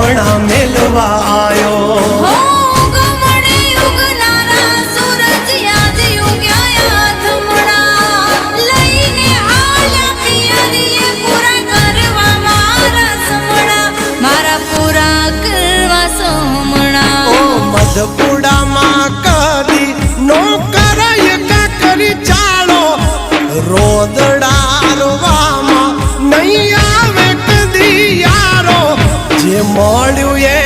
હમણાં મેલવા આયો મધપુડામાં કદી નો કરાય કાકરી ચાલો રોદડારવામાં નહીં આવે કદી યારો જે મળ્યું એ